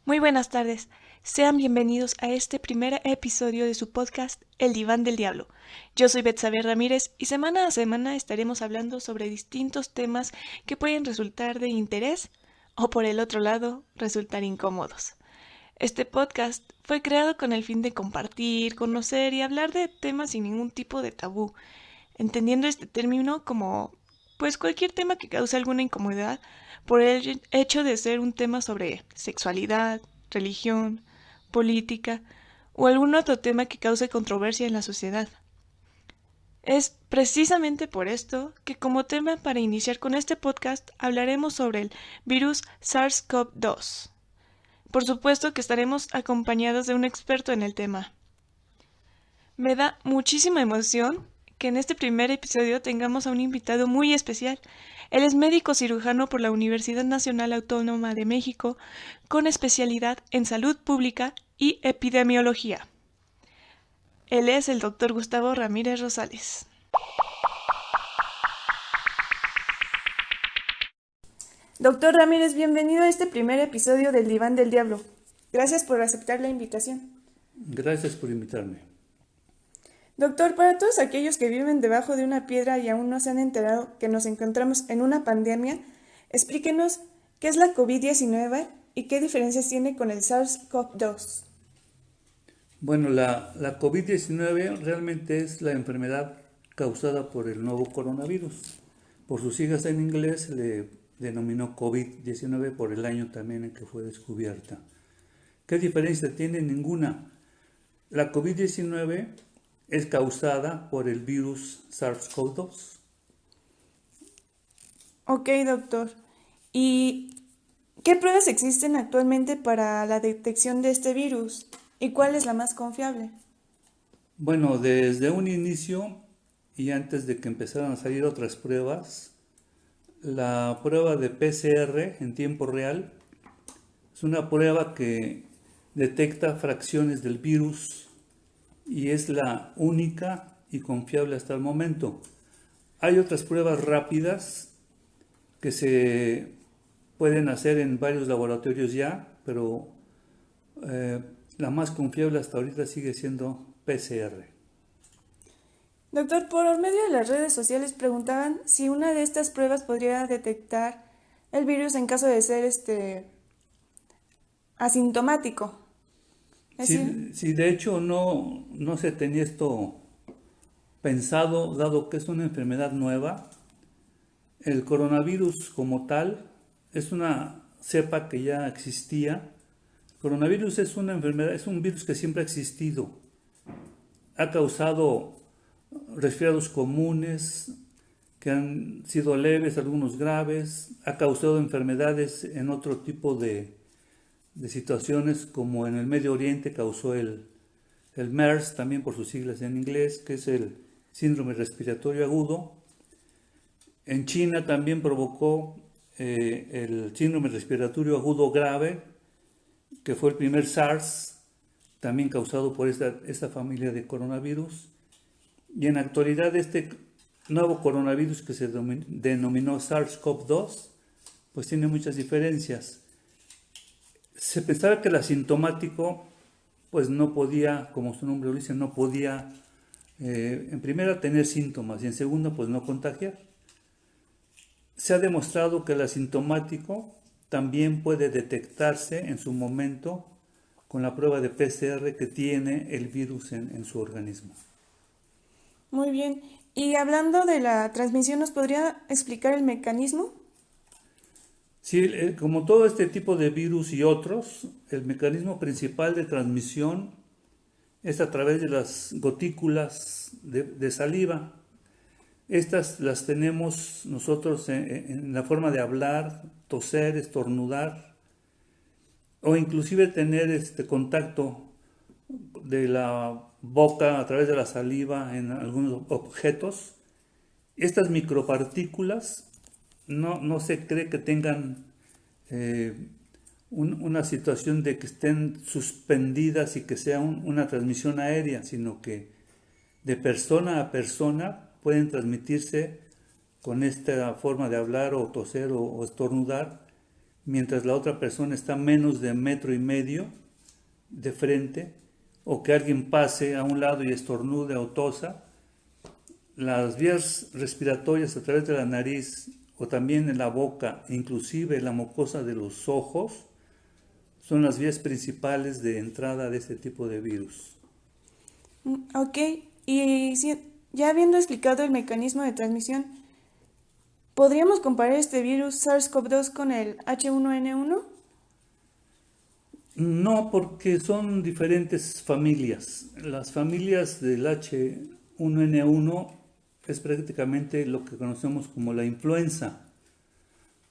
Muy buenas tardes. Sean bienvenidos a este primer episodio de su podcast El Diván del Diablo. Yo soy Betsabe Ramírez y semana a semana estaremos hablando sobre distintos temas que pueden resultar de interés o por el otro lado resultar incómodos. Este podcast fue creado con el fin de compartir, conocer y hablar de temas sin ningún tipo de tabú, entendiendo este término como pues cualquier tema que cause alguna incomodidad por el hecho de ser un tema sobre sexualidad, religión, política o algún otro tema que cause controversia en la sociedad. Es precisamente por esto que como tema para iniciar con este podcast hablaremos sobre el virus SARS-CoV-2. Por supuesto que estaremos acompañados de un experto en el tema. Me da muchísima emoción que en este primer episodio tengamos a un invitado muy especial. Él es médico cirujano por la Universidad Nacional Autónoma de México, con especialidad en salud pública y epidemiología. Él es el doctor Gustavo Ramírez Rosales. Doctor Ramírez, bienvenido a este primer episodio del Diván del Diablo. Gracias por aceptar la invitación. Gracias por invitarme. Doctor, para todos aquellos que viven debajo de una piedra y aún no se han enterado que nos encontramos en una pandemia, explíquenos qué es la COVID-19 y qué diferencias tiene con el SARS-CoV-2. Bueno, la COVID-19 realmente es la enfermedad causada por el nuevo coronavirus. Por sus siglas en inglés se le denominó COVID-19 por el año también en que fue descubierta. ¿Qué diferencia tiene? Ninguna. La COVID-19 es causada por el virus SARS-CoV-2. Ok, doctor. ¿Y qué pruebas existen actualmente para la detección de este virus? ¿Y cuál es la más confiable? Bueno, desde un inicio y antes de que empezaran a salir otras pruebas, la prueba de PCR en tiempo real es una prueba que detecta fracciones del virus y es la única y confiable hasta el momento. Hay otras pruebas rápidas que se pueden hacer en varios laboratorios ya, pero la más confiable hasta ahorita sigue siendo PCR. Doctor, por medio de las redes sociales preguntaban si una de estas pruebas podría detectar el virus en caso de ser asintomático. Es decir, Si de hecho no se tenía esto pensado, dado que es una enfermedad nueva, el coronavirus como tal es una cepa que ya existía. El coronavirus es una enfermedad, es un virus que siempre ha existido. Ha causado resfriados comunes que han sido leves, algunos graves. Ha causado enfermedades en otro tipo de situaciones, como en el Medio Oriente causó el MERS, también por sus siglas en inglés, que es el síndrome respiratorio agudo. En China también provocó el síndrome respiratorio agudo grave, que fue el primer SARS, también causado por esta familia de coronavirus. Y en la actualidad este nuevo coronavirus que se denominó SARS-CoV-2, pues tiene muchas diferencias. Se pensaba que el asintomático pues no podía, como su nombre lo dice, no podía en primera tener síntomas y en segunda pues no contagiar. Se ha demostrado que el asintomático también puede detectarse en su momento con la prueba de PCR que tiene el virus en su organismo. muy bien. Y hablando de la transmisión, ¿nos podría explicar el mecanismo? Sí, como todo este tipo de virus y otros, el mecanismo principal de transmisión es a través de las gotículas de saliva. Estas las tenemos nosotros en la forma de hablar, toser, estornudar o inclusive tener este contacto de la boca a través de la saliva en algunos objetos. Estas micropartículas no se cree que tengan eh, una situación de que estén suspendidas y que sea una transmisión aérea, sino que de persona a persona pueden transmitirse con esta forma de hablar o toser o estornudar mientras la otra persona está a menos de 1,5 metros de frente, o que alguien pase a un lado y estornude o tosa, las vías respiratorias a través de la nariz o también en la boca, inclusive la mucosa de los ojos, son las vías principales de entrada de este tipo de virus. Ok, y ya habiendo explicado el mecanismo de transmisión, ¿podríamos comparar este virus SARS-CoV-2 con el H1N1? No, porque son diferentes familias. Las familias del H1N1 es prácticamente lo que conocemos como la influenza.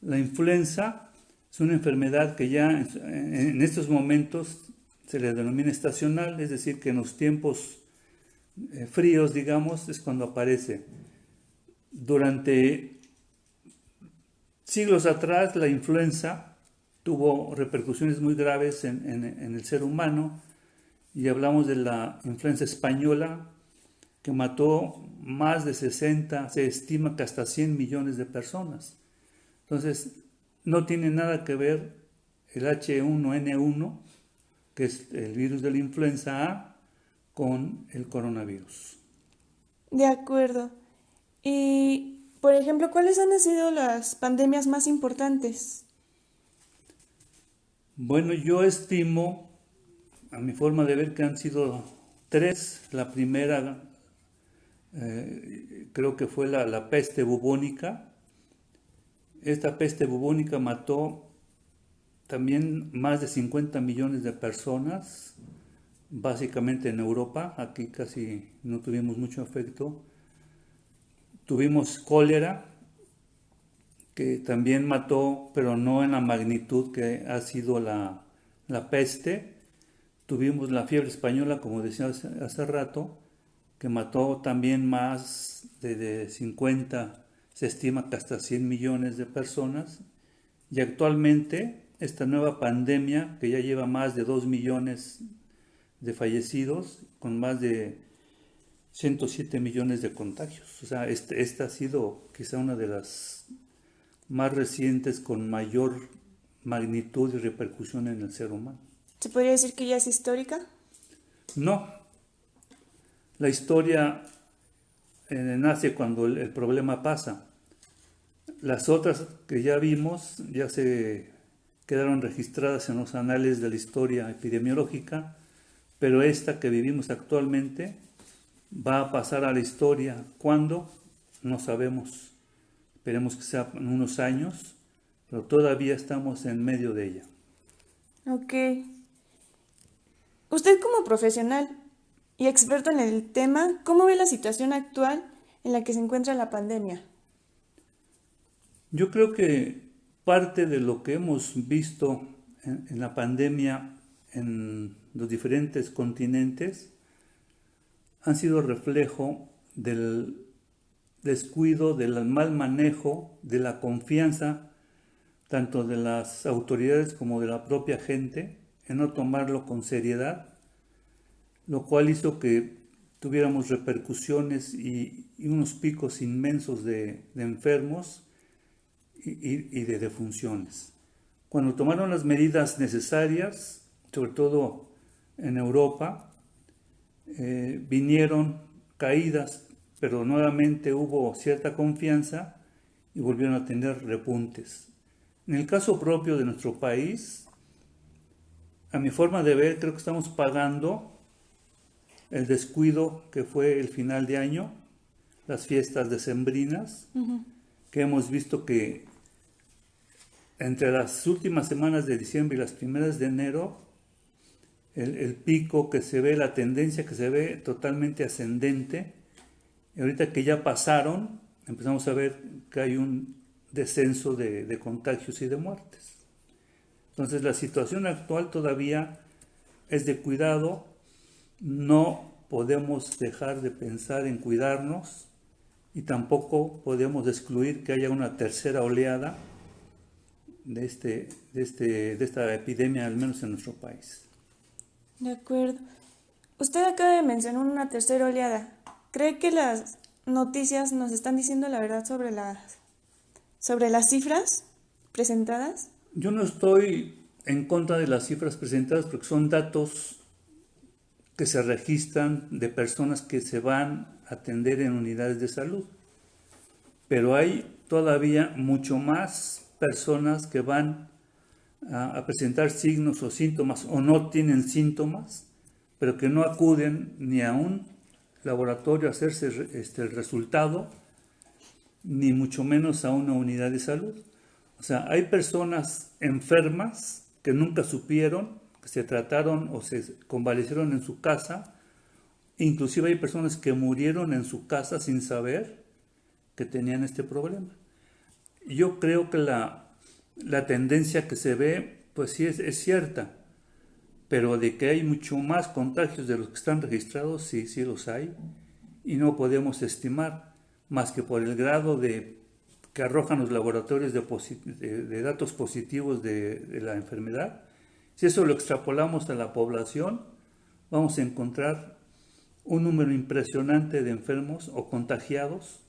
La influenza es una enfermedad que ya en estos momentos se le denomina estacional, es decir, que en los tiempos fríos, digamos, es cuando aparece. Durante siglos atrás, la influenza tuvo repercusiones muy graves en el ser humano, y hablamos de la influenza española, que mató más de 60, se estima que hasta 100 millones de personas. Entonces, no tiene nada que ver el H1N1, que es el virus de la influenza A, con el coronavirus. De acuerdo. Y, por ejemplo, ¿cuáles han sido las pandemias más importantes? Bueno, yo estimo, a mi forma de ver, que han sido tres. La primera creo que fue la peste bubónica. Esta peste bubónica mató también más de 50 millones de personas, básicamente en Europa. Aquí casi no tuvimos mucho efecto. Tuvimos cólera, que también mató, pero no en la magnitud que ha sido la peste. Tuvimos la fiebre española, como decía hace rato, que mató también más de 50, se estima que hasta 100 millones de personas. Y actualmente esta nueva pandemia, que ya lleva más de 2 millones de fallecidos, con más de 107 millones de contagios. O sea, esta ha sido quizá una de las más recientes con mayor magnitud y repercusión en el ser humano. ¿Se podría decir que ya es histórica? No, la historia nace cuando el problema pasa. Las otras que ya vimos ya se quedaron registradas en los anales de la historia epidemiológica, pero esta que vivimos actualmente va a pasar a la historia. ¿Cuándo? No sabemos. Esperemos que sea en unos años, pero todavía estamos en medio de ella. Ok. Usted como profesional y experto en el tema, ¿cómo ve la situación actual en la que se encuentra la pandemia? Yo creo que parte de lo que hemos visto en la pandemia en los diferentes continentes han sido reflejo del descuido, del mal manejo, de la confianza, tanto de las autoridades como de la propia gente, en no tomarlo con seriedad, lo cual hizo que tuviéramos repercusiones y unos picos inmensos de enfermos y de defunciones. Cuando tomaron las medidas necesarias, sobre todo en Europa, vinieron caídas, pero nuevamente hubo cierta confianza y volvieron a tener repuntes. En el caso propio de nuestro país, a mi forma de ver, creo que estamos pagando el descuido que fue el final de año, las fiestas decembrinas, que hemos visto que entre las últimas semanas de diciembre y las primeras de enero, el pico que se ve, la tendencia que se ve totalmente ascendente. Y ahorita que ya pasaron, empezamos a ver que hay un descenso de contagios y de muertes. Entonces la situación actual todavía es de cuidado. No podemos dejar de pensar en cuidarnos y tampoco podemos excluir que haya una tercera oleada de esta epidemia, al menos en nuestro país. De acuerdo. Usted acaba de mencionar una tercera oleada. ¿Cree que las noticias nos están diciendo la verdad sobre las cifras presentadas? Yo no estoy en contra de las cifras presentadas porque son datos que se registran de personas que se van a atender en unidades de salud. Pero hay todavía mucho más personas que van a presentar signos o síntomas o no tienen síntomas, pero que no acuden ni a un laboratorio a hacerse el resultado, ni mucho menos a una unidad de salud. O sea, hay personas enfermas que nunca supieron, que se trataron o se convalecieron en su casa. Inclusive hay personas que murieron en su casa sin saber que tenían este problema. Yo creo que la tendencia que se ve, pues sí es cierta, pero de que hay mucho más contagios de los que están registrados, sí los hay, y no podemos estimar más que por el grado que arrojan los laboratorios de datos positivos de la enfermedad. Si eso lo extrapolamos a la población, vamos a encontrar un número impresionante de enfermos o contagiados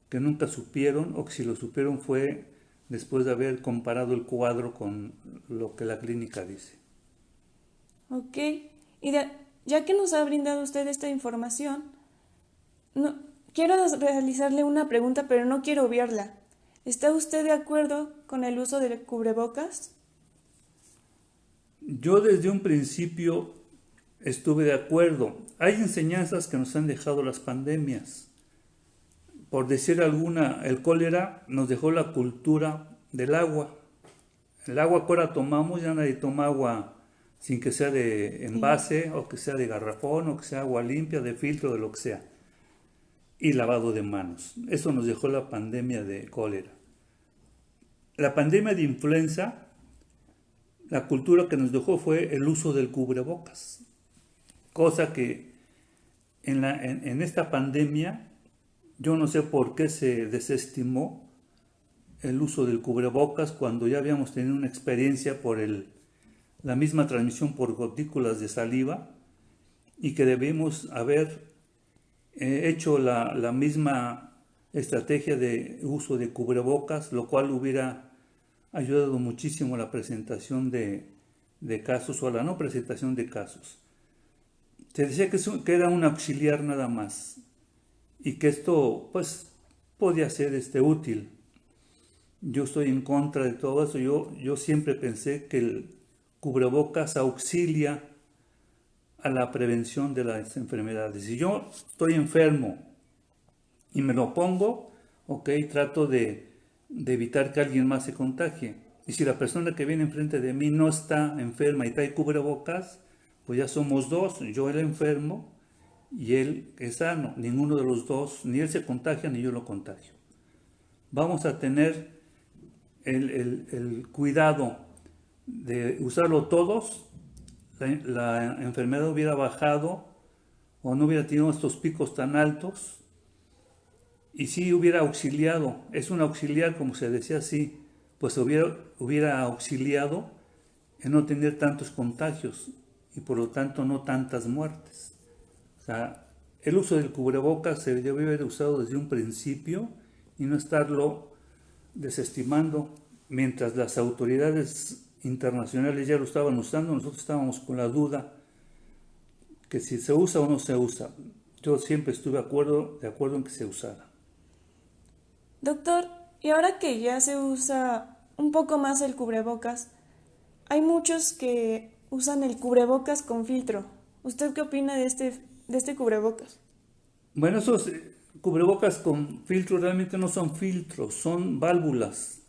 que nunca supieron, o que si lo supieron fue después de haber comparado el cuadro con lo que la clínica dice. Ok, ya que nos ha brindado usted esta información, quiero realizarle una pregunta, pero no quiero obviarla. ¿Está usted de acuerdo con el uso de cubrebocas? Yo desde un principio estuve de acuerdo. Hay enseñanzas que nos han dejado las pandemias. Por decir alguna, el cólera nos dejó la cultura del agua. El agua que ahora tomamos, ya nadie toma agua sin que sea de envase, o que sea de garrafón, o que sea agua limpia, de filtro, de lo que sea. Y lavado de manos. Eso nos dejó la pandemia de cólera. La pandemia de influenza, la cultura que nos dejó fue el uso del cubrebocas. Cosa que en esta pandemia, yo no sé por qué se desestimó el uso del cubrebocas cuando ya habíamos tenido una experiencia por la misma transmisión por gotículas de saliva, y que debimos haber hecho la misma estrategia de uso de cubrebocas, lo cual hubiera ayudado muchísimo a la presentación de casos o a la no presentación de casos. Se decía que era un auxiliar nada más y que esto pues podía ser útil. Yo estoy en contra de todo eso. Yo siempre pensé que el cubrebocas auxilia a la prevención de las enfermedades. Si yo estoy enfermo y me lo pongo, ok, trato de evitar que alguien más se contagie. Y si la persona que viene enfrente de mí no está enferma y trae cubrebocas, pues ya somos dos, yo el enfermo y él es sano. Ninguno de los dos, ni él se contagia ni yo lo contagio. Vamos a tener el cuidado de usarlo todos. La enfermedad hubiera bajado o no hubiera tenido estos picos tan altos, y sí hubiera auxiliado. Es un auxiliar, como se decía así, pues hubiera auxiliado en no tener tantos contagios y por lo tanto no tantas muertes. O sea, el uso del cubrebocas se debe haber usado desde un principio y no estarlo desestimando. Mientras las autoridades internacionales ya lo estaban usando, nosotros estábamos con la duda que si se usa o no se usa. Yo siempre estuve de acuerdo en que se usara. Doctor, y ahora que ya se usa un poco más el cubrebocas, hay muchos que usan el cubrebocas con filtro. ¿Usted qué opina de este cubrebocas? Bueno, esos cubrebocas con filtro realmente no son filtros, son válvulas.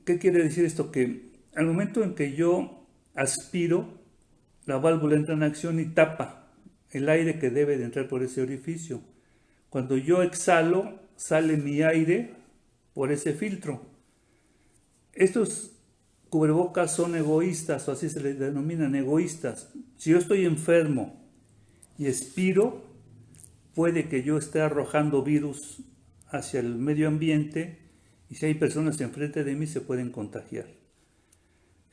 ¿Qué quiere decir esto? Que al momento en que yo aspiro, la válvula entra en acción y tapa el aire que debe de entrar por ese orificio. Cuando yo exhalo, sale mi aire por ese filtro. Estos cubrebocas son egoístas, o así se les denominan, egoístas. Si yo estoy enfermo y expiro, puede que yo esté arrojando virus hacia el medio ambiente, y si hay personas enfrente de mí se pueden contagiar.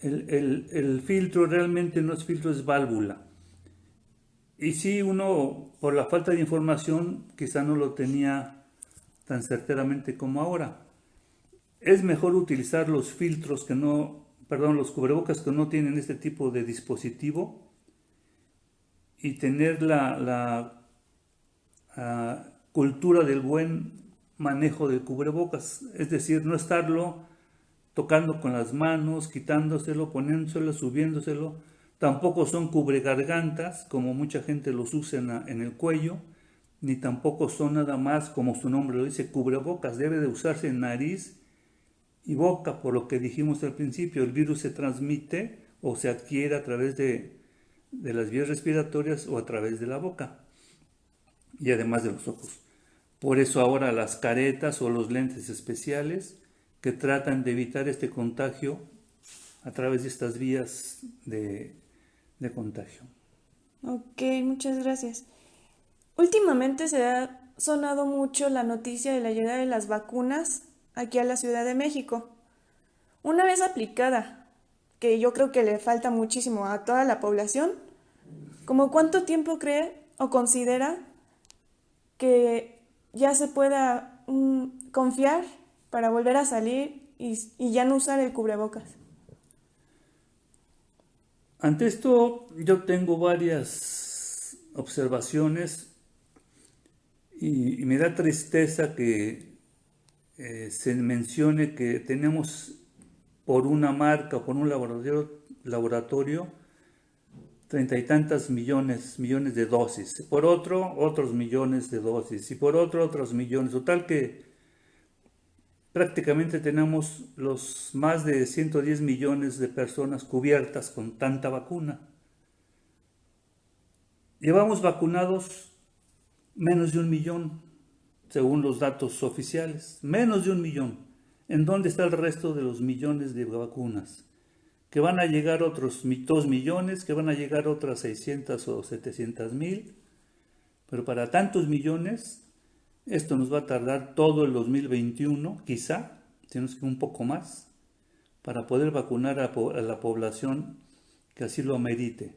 El filtro realmente no es filtro, es válvula. Y si uno, por la falta de información, quizá no lo tenía tan certeramente como ahora. es mejor utilizar los filtros que no, perdón, los cubrebocas que no tienen este tipo de dispositivo y tener la cultura del buen manejo del cubrebocas, es decir, no estarlo tocando con las manos, quitándoselo, poniéndoselo, subiéndoselo. Tampoco son cubregargantas, como mucha gente los usa en el cuello, ni tampoco son nada más, como su nombre lo dice, cubrebocas. Debe de usarse en nariz y boca, por lo que dijimos al principio. El virus se transmite o se adquiere a través de las vías respiratorias o a través de la boca y además de los ojos. Por eso ahora las caretas o los lentes especiales que tratan de evitar este contagio a través de estas vías de contagio. Ok, muchas gracias. Últimamente se ha sonado mucho la noticia de la llegada de las vacunas aquí a la Ciudad de México. Una vez aplicada, que yo creo que le falta muchísimo a toda la población, ¿cómo cuánto tiempo cree o considera que ya se pueda confiar para volver a salir y ya no usar el cubrebocas? Ante esto yo tengo varias observaciones y me da tristeza que se mencione que tenemos por una marca o por un laboratorio 30 y tantos millones de dosis, por otro otros millones de dosis y por otro otros millones, total que prácticamente tenemos los más de 110 millones de personas cubiertas con tanta vacuna. Llevamos vacunados menos de 1 millón, según los datos oficiales, menos de 1 millón. ¿En dónde está el resto de los millones de vacunas? Que van a llegar otros 2 millones, que van a llegar otras 600 o 700 mil, pero para tantos millones, esto nos va a tardar todo el 2021, quizá, si no es que un poco más, para poder vacunar a la población que así lo amerite.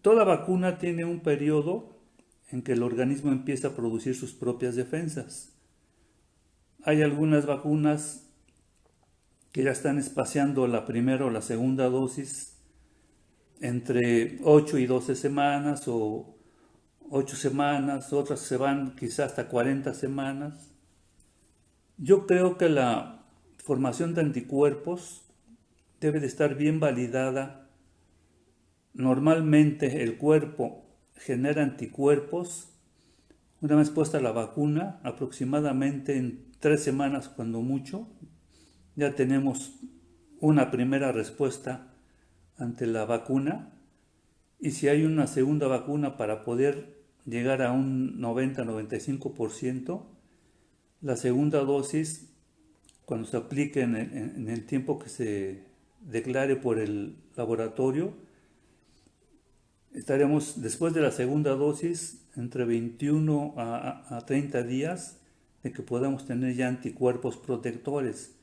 Toda vacuna tiene un periodo en que el organismo empieza a producir sus propias defensas. Hay algunas vacunas que ya están espaciando la primera o la segunda dosis entre 8 y 12 semanas o 8 semanas, otras se van quizás hasta 40 semanas. Yo creo que la formación de anticuerpos debe de estar bien validada. Normalmente el cuerpo genera anticuerpos una vez puesta la vacuna, aproximadamente en 3 semanas cuando mucho, ya tenemos una primera respuesta ante la vacuna, y si hay una segunda vacuna para poder llegar a un 90-95%, la segunda dosis, cuando se aplique en el tiempo que se declare por el laboratorio, estaremos después de la segunda dosis entre 21 a 30 días de que podamos tener ya anticuerpos protectores.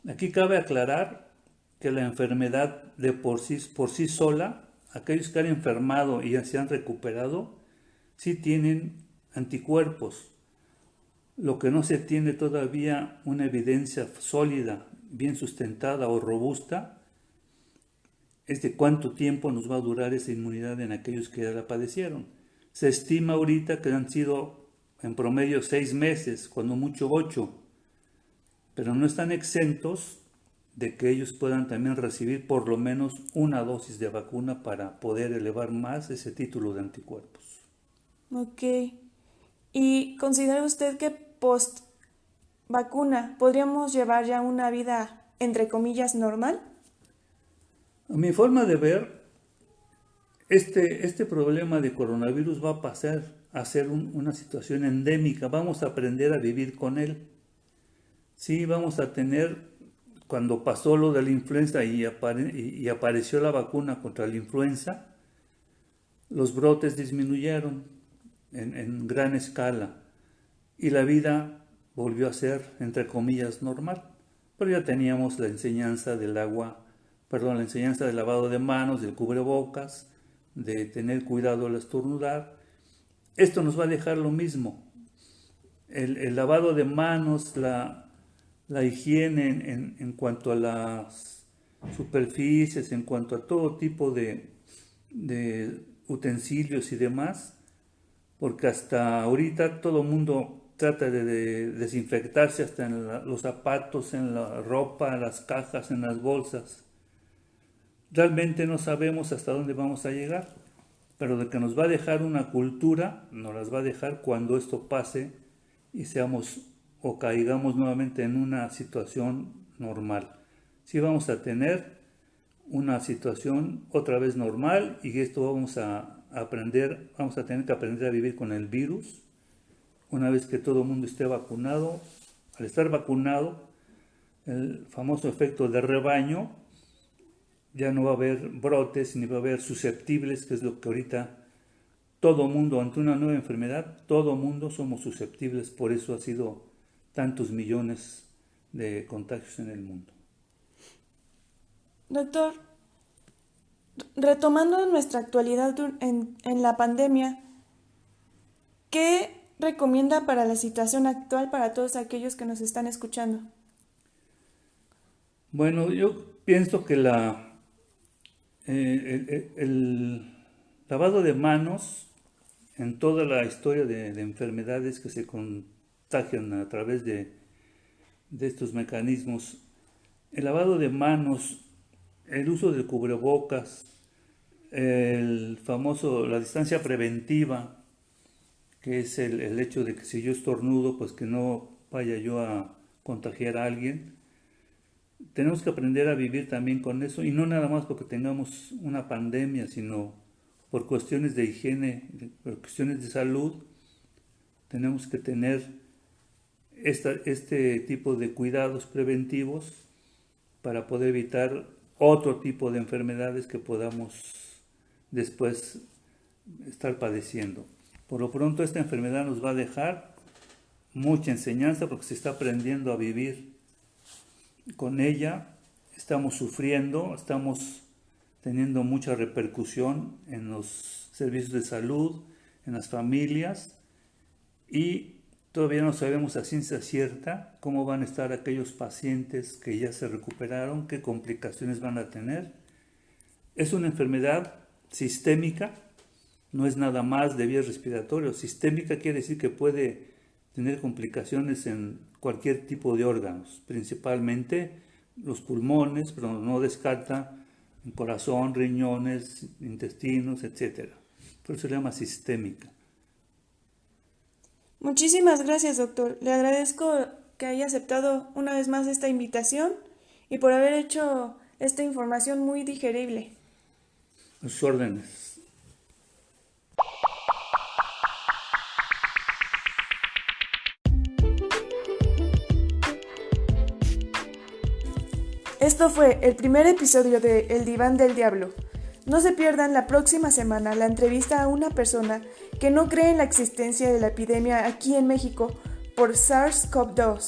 Aquí cabe aclarar que la enfermedad de por sí sola, aquellos que han enfermado y ya se han recuperado, sí tienen anticuerpos. Lo que no se tiene todavía una evidencia sólida, bien sustentada o robusta, es de cuánto tiempo nos va a durar esa inmunidad en aquellos que ya la padecieron. Se estima ahorita que han sido en promedio 6 meses, cuando mucho 8, pero no están exentos de que ellos puedan también recibir por lo menos una dosis de vacuna para poder elevar más ese título de anticuerpos. Ok. ¿Y considera usted que post vacuna podríamos llevar ya una vida, entre comillas, normal? A mi forma de ver, este problema de coronavirus va a pasar a ser una situación endémica. Vamos a aprender a vivir con él. Sí, vamos a tener, cuando pasó lo de la influenza y apareció la vacuna contra la influenza, los brotes disminuyeron en gran escala y la vida volvió a ser, entre comillas, normal. Pero ya teníamos la enseñanza del la enseñanza del lavado de manos, del cubrebocas, de tener cuidado al estornudar. Esto nos va a dejar lo mismo. el lavado de manos, la higiene en cuanto a las superficies, en cuanto a todo tipo de utensilios y demás, porque hasta ahorita todo el mundo trata de desinfectarse hasta en los zapatos, en la ropa, en las cajas, en las bolsas. Realmente no sabemos hasta dónde vamos a llegar, pero de que nos va a dejar una cultura, nos las va a dejar cuando esto pase y seamos o caigamos nuevamente en una situación normal. Sí vamos a tener una situación otra vez normal y esto vamos a tener que aprender a vivir con el virus una vez que todo el mundo esté vacunado. Al estar vacunado, el famoso efecto de rebaño, ya no va a haber brotes ni va a haber susceptibles, que es lo que ahorita todo mundo, ante una nueva enfermedad, todo mundo somos susceptibles, por eso ha sido tantos millones de contagios en el mundo. Doctor, retomando nuestra actualidad en la pandemia, ¿qué recomienda para la situación actual para todos aquellos que nos están escuchando? Bueno, yo pienso que el lavado de manos en toda la historia de enfermedades que se contagian a través de estos mecanismos, el lavado de manos, el uso de cubrebocas, la distancia preventiva, que es el hecho de que si yo estornudo, pues que no vaya yo a contagiar a alguien. Tenemos que aprender a vivir también con eso, y no nada más porque tengamos una pandemia, sino por cuestiones de higiene, por cuestiones de salud. Tenemos que tener este tipo de cuidados preventivos para poder evitar otro tipo de enfermedades que podamos después estar padeciendo. Por lo pronto, esta enfermedad nos va a dejar mucha enseñanza porque se está aprendiendo a vivir con ella. Estamos sufriendo, estamos teniendo mucha repercusión en los servicios de salud, en las familias, y todavía no sabemos a ciencia cierta cómo van a estar aquellos pacientes que ya se recuperaron, qué complicaciones van a tener. Es una enfermedad sistémica, no es nada más de vías respiratorias. Sistémica quiere decir que puede tener complicaciones en cualquier tipo de órganos, principalmente los pulmones, pero no descarta el corazón, riñones, intestinos, etc. Por eso se llama sistémica. Muchísimas gracias, doctor. Le agradezco que haya aceptado una vez más esta invitación y por haber hecho esta información muy digerible. A sus órdenes. Esto fue el primer episodio de El Diván del Diablo. No se pierdan la próxima semana la entrevista a una persona que no cree en la existencia de la epidemia aquí en México por SARS-CoV-2.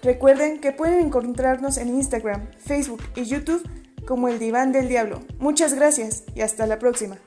Recuerden que pueden encontrarnos en Instagram, Facebook y YouTube como El Diván del Diablo. Muchas gracias y hasta la próxima.